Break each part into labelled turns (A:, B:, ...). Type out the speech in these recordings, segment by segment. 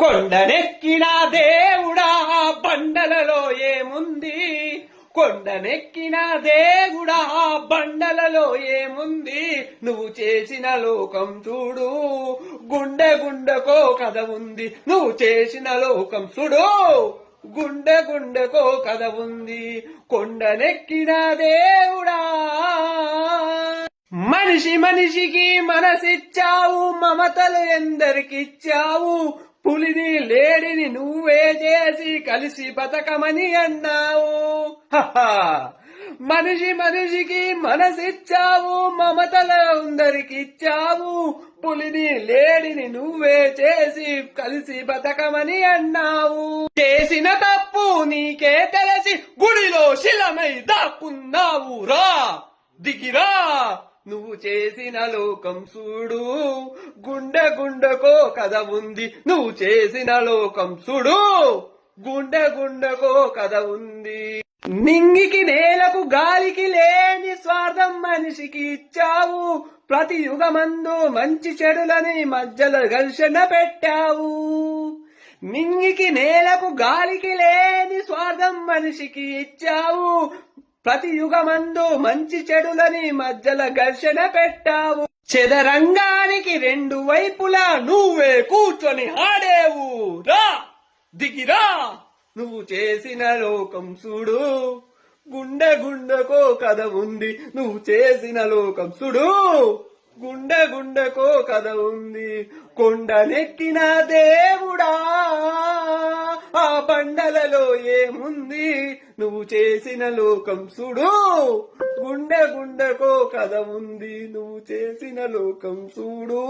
A: కొండనెక్కిన దేవుడా బండలలో ఏముంది? కొండనెక్కిన దేవుడా బండలలో ఏముంది? నువ్వు చేసిన లోకం చూడు, గుండె గుండెకో కథ ఉంది. నువ్వు చేసిన లోకం చూడు, గుండె గుండెకో కథ ఉంది. కొండనెక్కిన దేవుడా, మనిషి మనిషికి మనసిచ్చావు, మమతలు ఎందరికిచ్చావు. పులిని లేడిని నువ్వే చేసి కలిసి బతకమని అన్నావు. మనిషి మనిషికి మనసిచ్చావు, మమతలు అందరికిచ్చావు. పులిని లేడిని నువ్వే చేసి కలిసి బతకమని అన్నావు. చేసిన తప్పు నీకే తెలిసి గుడిలో శిలమై దాక్కున్నావు. రా దిగిరా, నువ్వు చేసిన లోకం చూడు, గుండె గుండెకో కథ ఉంది. నువ్వు చేసిన లోకం చూడు, గుండె గుండెకో కథ ఉంది. నింగికి నేలకు గాలికి లేని స్వార్థం మనిషికి ఇచ్చావు. ప్రతి యుగమందు మంచి చెడులని మధ్యలో ఘర్షణ పెట్టావు. నింగికి నేలకు గాలికి లేని స్వార్థం మనిషికి ఇచ్చావు. ప్రతి యుగమందు మంచి చెడులని మధ్యలో ఘర్షణ పెట్టావు. చదరంగానికి రెండు వైపులా నువ్వే కూర్చొని ఆడేవు. రా దిగిరా, నువ్వు చేసిన లోకం చూడు, గుండె గుండెకో కథ ఉంది. నువ్వు చేసిన లోకం చూడు, గుండె గుండెకో కథ ఉంది. కొండనెక్కిన దేవుడా, ఆ బండలలో ఏముంది? నువ్వు చేసిన లోకం చూడు, గుండె గుండెకో కథ ఉంది. నువ్వు చేసిన లోకం చూడు,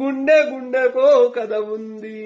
A: గుండె గుండెకో కథ ఉంది.